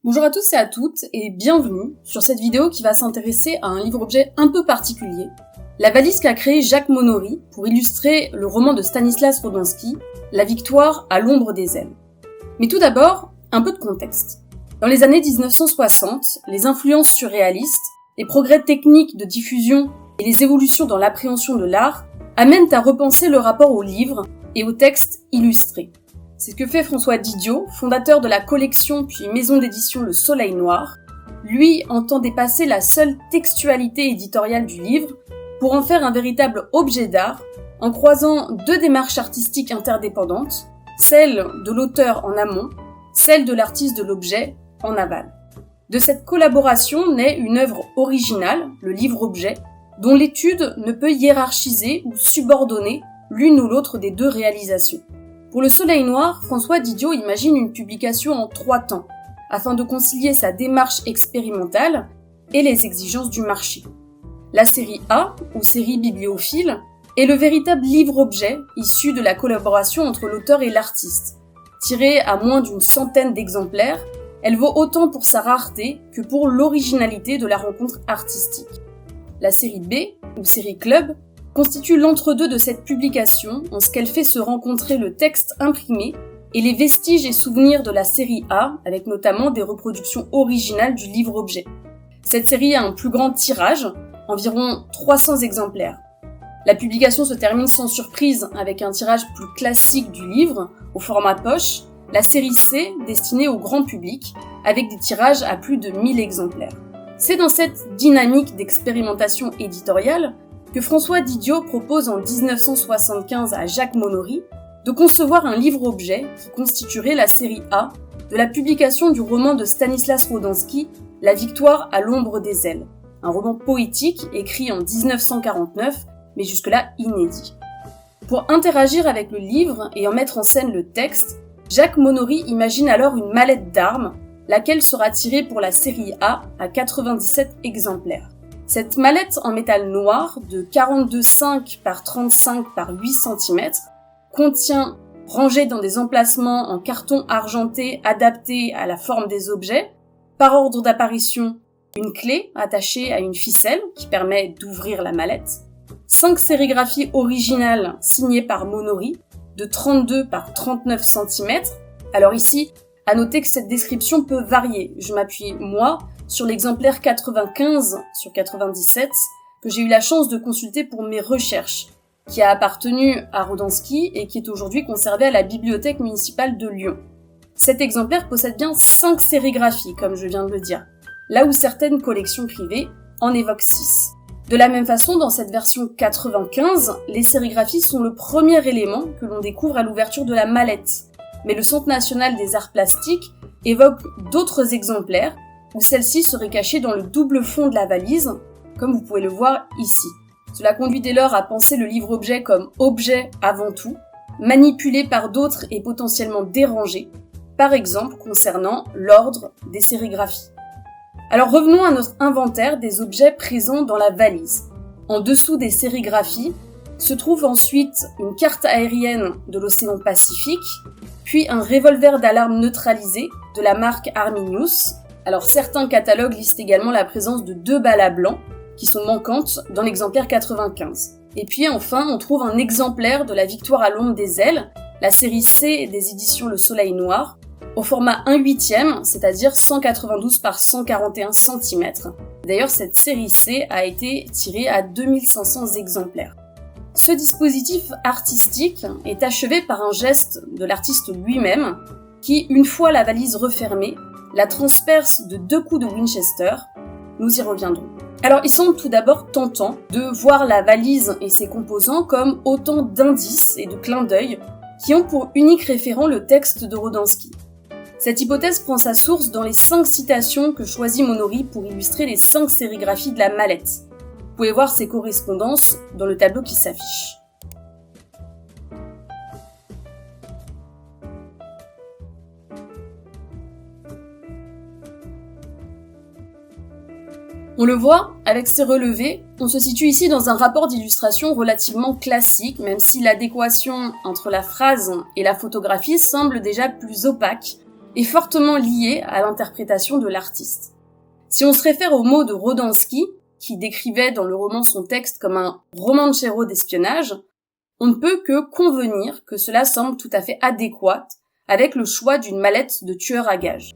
Bonjour à tous et à toutes et bienvenue sur cette vidéo qui va s'intéresser à un livre-objet un peu particulier, la valise qu'a créée Jacques Monory pour illustrer le roman de Stanislas Rodensky, La victoire à l'ombre des ailes. Mais tout d'abord, un peu de contexte. Dans les années 1960, les influences surréalistes, les progrès techniques de diffusion et les évolutions dans l'appréhension de l'art amènent à repenser le rapport au livre et au texte illustré. C'est ce que fait François Didiot, fondateur de la collection puis maison d'édition Le Soleil Noir. Lui entend dépasser la seule textualité éditoriale du livre pour en faire un véritable objet d'art en croisant deux démarches artistiques interdépendantes, celle de l'auteur en amont, celle de l'artiste de l'objet en aval. De cette collaboration naît une œuvre originale, le livre-objet, dont l'étude ne peut hiérarchiser ou subordonner l'une ou l'autre des deux réalisations. Pour Le Soleil Noir, François Didiot imagine une publication en 3 temps, afin de concilier sa démarche expérimentale et les exigences du marché. La série A, ou série bibliophile, est le véritable livre-objet issu de la collaboration entre l'auteur et l'artiste. Tirée à moins d'une centaine d'exemplaires, elle vaut autant pour sa rareté que pour l'originalité de la rencontre artistique. La série B, ou série club, constitue l'entre-deux de cette publication en ce qu'elle fait se rencontrer le texte imprimé et les vestiges et souvenirs de la série A, avec notamment des reproductions originales du livre-objet. Cette série a un plus grand tirage, environ 300 exemplaires. La publication se termine sans surprise avec un tirage plus classique du livre, au format poche, la série C, destinée au grand public, avec des tirages à plus de 1000 exemplaires. C'est dans cette dynamique d'expérimentation éditoriale que François Didiot propose en 1975 à Jacques Monory de concevoir un livre-objet qui constituerait la série A de la publication du roman de Stanislas Rodensky, La victoire à l'ombre des ailes, un roman poétique écrit en 1949, mais jusque-là inédit. Pour interagir avec le livre et en mettre en scène le texte, Jacques Monory imagine alors une mallette d'armes, laquelle sera tirée pour la série A à 97 exemplaires. Cette mallette en métal noir de 42,5 par 35 par 8 cm contient, rangée dans des emplacements en carton argenté adaptés à la forme des objets, par ordre d'apparition, une clé attachée à une ficelle qui permet d'ouvrir la mallette, 5 sérigraphies originales signées par Monory de 32 par 39 cm. Alors ici, à noter que cette description peut varier. Je m'appuie, moi, sur l'exemplaire 95 sur 97 que j'ai eu la chance de consulter pour mes recherches, qui a appartenu à Rodensky et qui est aujourd'hui conservé à la bibliothèque municipale de Lyon. Cet exemplaire possède bien 5 sérigraphies, comme je viens de le dire, là où certaines collections privées en évoquent 6. De la même façon, dans cette version 95, les sérigraphies sont le premier élément que l'on découvre à l'ouverture de la mallette. Mais le Centre national des arts plastiques évoque d'autres exemplaires où celle-ci serait cachée dans le double fond de la valise, comme vous pouvez le voir ici. Cela conduit dès lors à penser le livre-objet comme objet avant tout, manipulé par d'autres et potentiellement dérangé, par exemple concernant l'ordre des sérigraphies. Alors revenons à notre inventaire des objets présents dans la valise. En dessous des sérigraphies se trouve ensuite une carte aérienne de l'océan Pacifique, puis un revolver d'alarme neutralisé de la marque Arminius. Alors certains catalogues listent également la présence de 2 balles à blanc, qui sont manquantes dans l'exemplaire 95. Et puis enfin, on trouve un exemplaire de La victoire à l'ombre des ailes, la série C des éditions Le Soleil Noir, au format 1/8, c'est-à-dire 192 par 141 cm. D'ailleurs, cette série C a été tirée à 2500 exemplaires. Ce dispositif artistique est achevé par un geste de l'artiste lui-même, qui, une fois la valise refermée, la transperce de 2 coups de Winchester. Nous y reviendrons. Alors, il semble tout d'abord tentant de voir la valise et ses composants comme autant d'indices et de clins d'œil qui ont pour unique référent le texte de Rodensky. Cette hypothèse prend sa source dans les 5 citations que choisit Monory pour illustrer les 5 sérigraphies de la mallette. Vous pouvez voir ces correspondances dans le tableau qui s'affiche. On le voit, avec ces relevés, on se situe ici dans un rapport d'illustration relativement classique, même si l'adéquation entre la phrase et la photographie semble déjà plus opaque, est fortement liée à l'interprétation de l'artiste. Si on se réfère aux mots de Rodansky, qui décrivait dans le roman son texte comme un romanchero d'espionnage, on ne peut que convenir que cela semble tout à fait adéquat avec le choix d'une mallette de tueur à gages.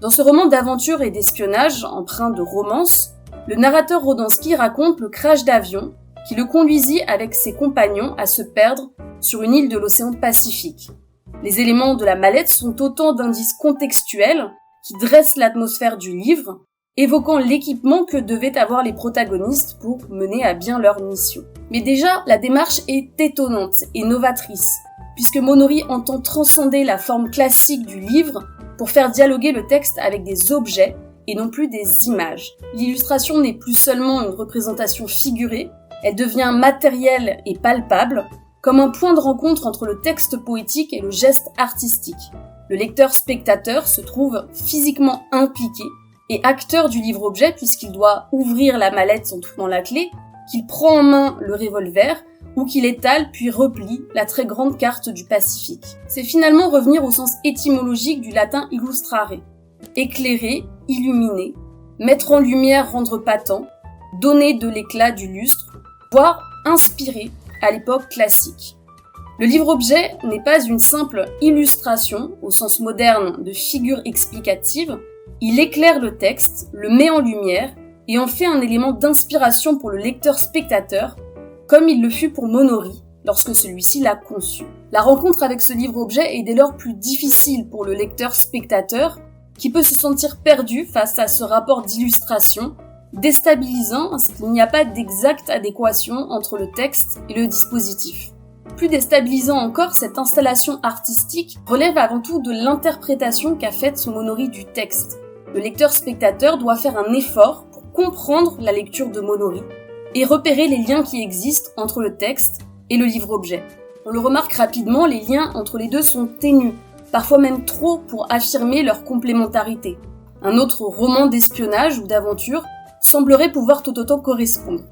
Dans ce roman d'aventure et d'espionnage empreint de romance, le narrateur Rodansky raconte le crash d'avion qui le conduisit avec ses compagnons à se perdre sur une île de l'océan Pacifique. Les éléments de la mallette sont autant d'indices contextuels qui dressent l'atmosphère du livre, évoquant l'équipement que devaient avoir les protagonistes pour mener à bien leur mission. Mais déjà, la démarche est étonnante et novatrice, puisque Monori entend transcender la forme classique du livre pour faire dialoguer le texte avec des objets et non plus des images. L'illustration n'est plus seulement une représentation figurée, elle devient matérielle et palpable, comme un point de rencontre entre le texte poétique et le geste artistique. Le lecteur-spectateur se trouve physiquement impliqué et acteur du livre-objet puisqu'il doit ouvrir la mallette en tournant la clé, qu'il prend en main le revolver ou qu'il étale puis replie la très grande carte du Pacifique. C'est finalement revenir au sens étymologique du latin illustrare, éclairer, illuminer, mettre en lumière, rendre patent, donner de l'éclat, du lustre, voire inspirer à l'époque classique. Le livre-objet n'est pas une simple illustration au sens moderne de figure explicative, il éclaire le texte, le met en lumière et en fait un élément d'inspiration pour le lecteur-spectateur, comme il le fut pour Monori lorsque celui-ci l'a conçu. La rencontre avec ce livre-objet est dès lors plus difficile pour le lecteur-spectateur, qui peut se sentir perdu face à ce rapport d'illustration, déstabilisant parce qu'il n'y a pas d'exacte adéquation entre le texte et le dispositif. Plus déstabilisant encore, cette installation artistique relève avant tout de l'interprétation qu'a faite Monori du texte. Le lecteur-spectateur doit faire un effort pour comprendre la lecture de Monori et repérer les liens qui existent entre le texte et le livre-objet. On le remarque rapidement, les liens entre les deux sont ténus, parfois même trop pour affirmer leur complémentarité. Un autre roman d'espionnage ou d'aventure semblerait pouvoir tout autant correspondre.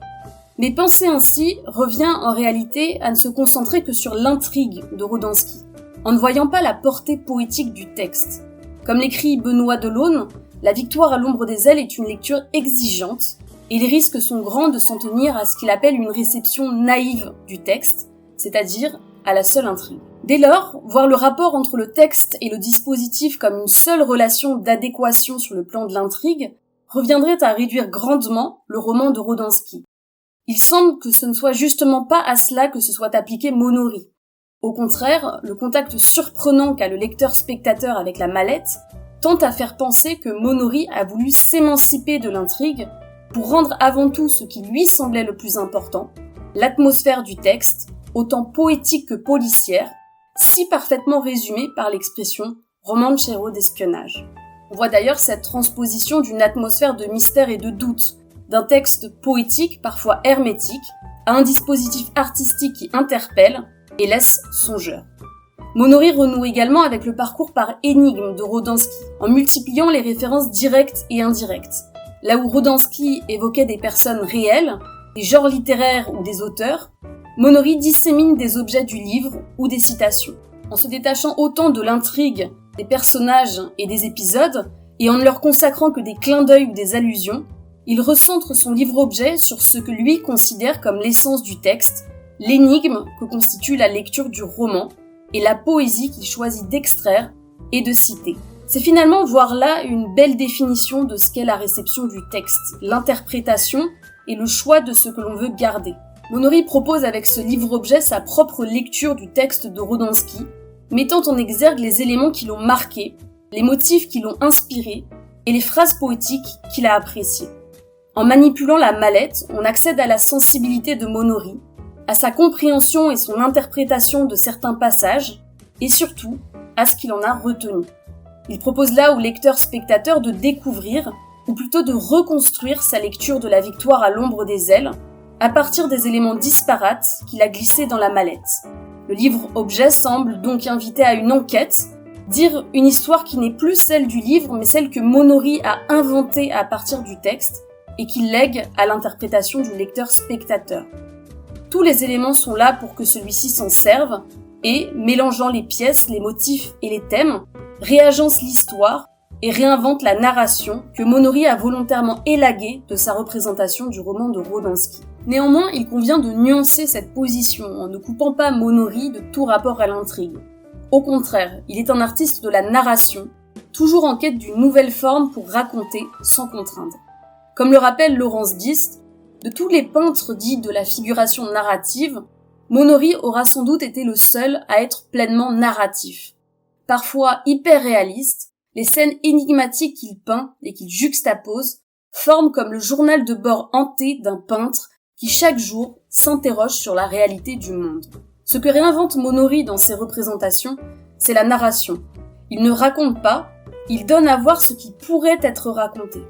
Mais penser ainsi revient en réalité à ne se concentrer que sur l'intrigue de Rodansky, en ne voyant pas la portée poétique du texte. Comme l'écrit Benoît Delaune, La victoire à l'ombre des ailes est une lecture exigeante, et les risques sont grands de s'en tenir à ce qu'il appelle une réception naïve du texte, c'est-à-dire à la seule intrigue. Dès lors, voir le rapport entre le texte et le dispositif comme une seule relation d'adéquation sur le plan de l'intrigue reviendrait à réduire grandement le roman de Rodansky. Il semble que ce ne soit justement pas à cela que se soit appliqué Monori. Au contraire, le contact surprenant qu'a le lecteur-spectateur avec la mallette tente à faire penser que Monori a voulu s'émanciper de l'intrigue pour rendre avant tout ce qui lui semblait le plus important, l'atmosphère du texte, autant poétique que policière, si parfaitement résumée par l'expression « romanchero d'espionnage ». On voit d'ailleurs cette transposition d'une atmosphère de mystère et de doute, d'un texte poétique, parfois hermétique, à un dispositif artistique qui interpelle et laisse songeur. Monori renoue également avec le parcours par énigme de Rodansky, en multipliant les références directes et indirectes. Là où Rodansky évoquait des personnes réelles, des genres littéraires ou des auteurs, Monori dissémine des objets du livre ou des citations. En se détachant autant de l'intrigue, des personnages et des épisodes, et en ne leur consacrant que des clins d'œil ou des allusions, il recentre son livre-objet sur ce que lui considère comme l'essence du texte, l'énigme que constitue la lecture du roman, et la poésie qu'il choisit d'extraire et de citer. C'est finalement voir là une belle définition de ce qu'est la réception du texte, l'interprétation et le choix de ce que l'on veut garder. Monori propose avec ce livre-objet sa propre lecture du texte de Rodansky, mettant en exergue les éléments qui l'ont marqué, les motifs qui l'ont inspiré et les phrases poétiques qu'il a appréciées. En manipulant la mallette, on accède à la sensibilité de Monori, à sa compréhension et son interprétation de certains passages, et surtout, à ce qu'il en a retenu. Il propose là au lecteur-spectateur de découvrir, ou plutôt de reconstruire sa lecture de La victoire à l'ombre des ailes, à partir des éléments disparates qu'il a glissés dans la mallette. Le livre-objet semble donc inviter à une enquête, dire une histoire qui n'est plus celle du livre, mais celle que Monori a inventée à partir du texte, et qu'il lègue à l'interprétation du lecteur-spectateur. Tous les éléments sont là pour que celui-ci s'en serve, et, mélangeant les pièces, les motifs et les thèmes, réagence l'histoire et réinvente la narration que Monori a volontairement élaguée de sa représentation du roman de Rodinski. Néanmoins, il convient de nuancer cette position en ne coupant pas Monori de tout rapport à l'intrigue. Au contraire, il est un artiste de la narration, toujours en quête d'une nouvelle forme pour raconter sans contraindre. Comme le rappelle Laurence Dist, de tous les peintres dits de la figuration narrative, Monori aura sans doute été le seul à être pleinement narratif. Parfois hyper réaliste, les scènes énigmatiques qu'il peint et qu'il juxtapose forment comme le journal de bord hanté d'un peintre qui chaque jour s'interroge sur la réalité du monde. Ce que réinvente Monori dans ses représentations, c'est la narration. Il ne raconte pas, il donne à voir ce qui pourrait être raconté.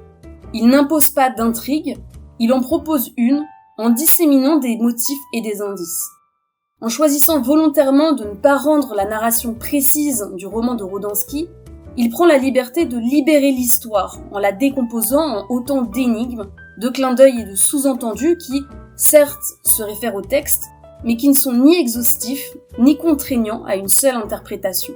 Il n'impose pas d'intrigue, il en propose une en disséminant des motifs et des indices. En choisissant volontairement de ne pas rendre la narration précise du roman de Rodinski, il prend la liberté de libérer l'histoire en la décomposant en autant d'énigmes, de clins d'œil et de sous-entendus qui, certes, se réfèrent au texte, mais qui ne sont ni exhaustifs, ni contraignants à une seule interprétation.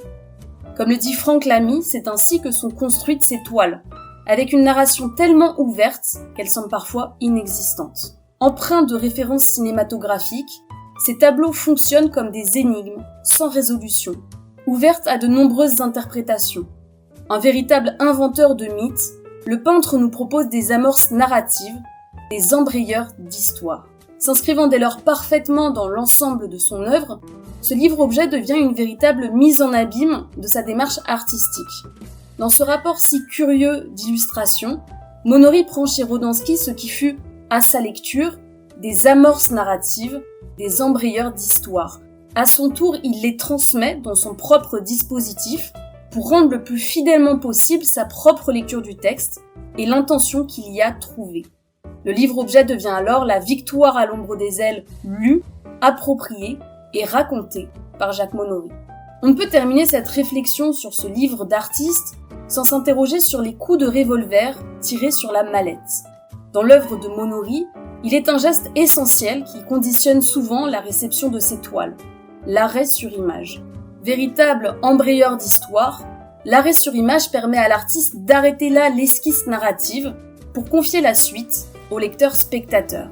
Comme le dit Franck Lamy, c'est ainsi que sont construites ces toiles, avec une narration tellement ouverte qu'elle semble parfois inexistante. Empreints de références cinématographiques, ces tableaux fonctionnent comme des énigmes, sans résolution, ouvertes à de nombreuses interprétations. Un véritable inventeur de mythes, le peintre nous propose des amorces narratives, des embrayeurs d'histoire. S'inscrivant dès lors parfaitement dans l'ensemble de son œuvre, ce livre-objet devient une véritable mise en abîme de sa démarche artistique. Dans ce rapport si curieux d'illustration, Monori prend chez Rodinski ce qui fut, à sa lecture, des amorces narratives, des embrayeurs d'histoire. À son tour, il les transmet dans son propre dispositif pour rendre le plus fidèlement possible sa propre lecture du texte et l'intention qu'il y a trouvée. Le livre-objet devient alors la victoire à l'ombre des ailes lue, appropriée et racontée par Jacques Monori. On ne peut terminer cette réflexion sur ce livre d'artiste sans s'interroger sur les coups de revolver tirés sur la mallette. Dans l'œuvre de Monori, il est un geste essentiel qui conditionne souvent la réception de ses toiles, l'arrêt sur image. Véritable embrayeur d'histoire, l'arrêt sur image permet à l'artiste d'arrêter là l'esquisse narrative pour confier la suite au lecteur spectateur.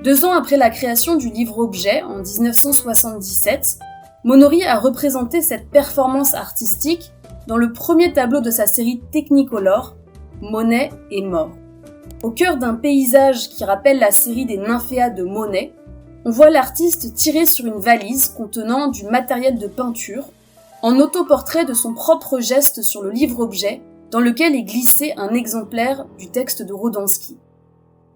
2 ans après la création du livre-objet, en 1977, Monori a représenté cette performance artistique dans le premier tableau de sa série Technicolor, Monet est mort. Au cœur d'un paysage qui rappelle la série des Nymphéas de Monet, on voit l'artiste tirer sur une valise contenant du matériel de peinture, en autoportrait de son propre geste sur le livre-objet, dans lequel est glissé un exemplaire du texte de Rodinski.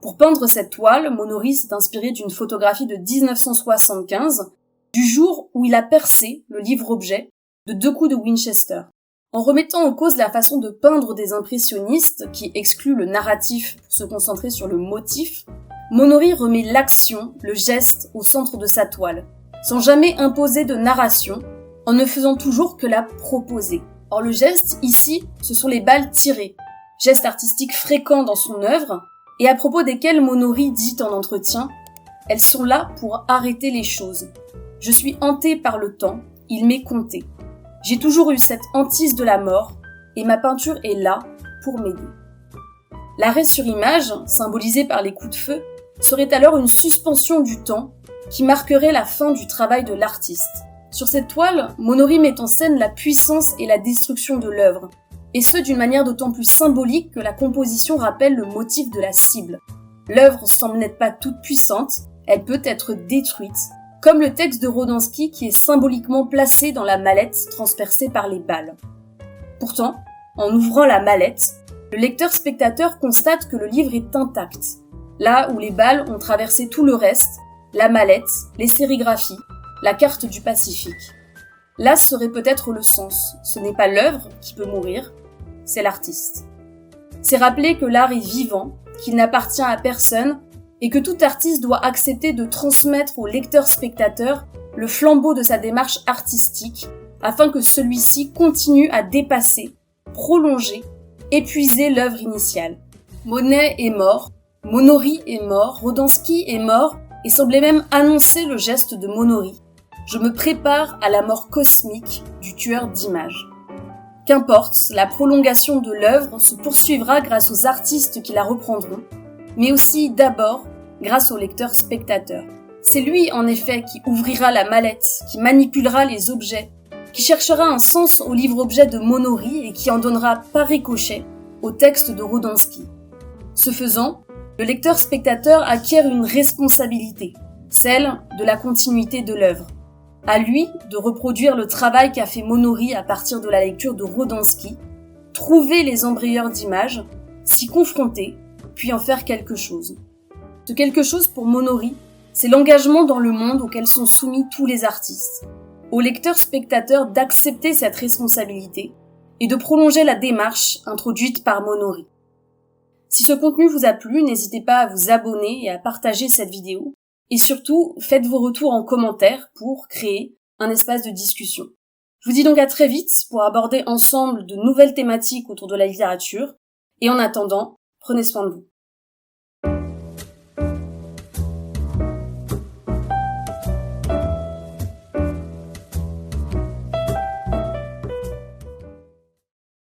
Pour peindre cette toile, Monori s'est inspiré d'une photographie de 1975, du jour où il a percé le livre-objet de 2 coups de Winchester. En remettant en cause la façon de peindre des impressionnistes, qui exclut le narratif pour se concentrer sur le motif, Monori remet l'action, le geste, au centre de sa toile, sans jamais imposer de narration, en ne faisant toujours que la proposer. Or le geste, ici, ce sont les balles tirées, geste artistique fréquent dans son œuvre, et à propos desquels Monori dit en entretien « Elles sont là pour arrêter les choses. Je suis hanté par le temps, il m'est compté. J'ai toujours eu cette hantise de la mort, et ma peinture est là pour m'aider. » L'arrêt sur image, symbolisé par les coups de feu, serait alors une suspension du temps qui marquerait la fin du travail de l'artiste. Sur cette toile, Monori met en scène la puissance et la destruction de l'œuvre, et ce d'une manière d'autant plus symbolique que la composition rappelle le motif de la cible. L'œuvre semble n'être pas toute puissante, elle peut être détruite, comme le texte de Rodinski qui est symboliquement placé dans la mallette transpercée par les balles. Pourtant, en ouvrant la mallette, le lecteur-spectateur constate que le livre est intact, là où les balles ont traversé tout le reste, la mallette, les sérigraphies, la carte du Pacifique. Là serait peut-être le sens, ce n'est pas l'œuvre qui peut mourir, c'est l'artiste. C'est rappeler que l'art est vivant, qu'il n'appartient à personne, et que tout artiste doit accepter de transmettre au lecteur-spectateur le flambeau de sa démarche artistique, afin que celui-ci continue à dépasser, prolonger, épuiser l'œuvre initiale. Monet est mort, Monori est mort, Rodinski est mort, et semblait même annoncer le geste de Monori, Je me prépare à la mort cosmique du tueur d'images. Qu'importe, la prolongation de l'œuvre se poursuivra grâce aux artistes qui la reprendront, mais aussi d'abord grâce au lecteur spectateur. C'est lui, en effet, qui ouvrira la mallette, qui manipulera les objets, qui cherchera un sens au livre-objet de Monori et qui en donnera par ricochet au texte de Rodensky. Ce faisant, le lecteur spectateur acquiert une responsabilité, celle de la continuité de l'œuvre. À lui de reproduire le travail qu'a fait Monori à partir de la lecture de Rodensky, trouver les embrayeurs d'images, s'y confronter, puis en faire quelque chose. Ce quelque chose pour Monori, c'est l'engagement dans le monde auquel sont soumis tous les artistes. Au lecteur spectateur d'accepter cette responsabilité et de prolonger la démarche introduite par Monori. Si ce contenu vous a plu, n'hésitez pas à vous abonner et à partager cette vidéo. Et surtout, faites vos retours en commentaire pour créer un espace de discussion. Je vous dis donc à très vite pour aborder ensemble de nouvelles thématiques autour de la littérature. Et en attendant, prenez soin de vous.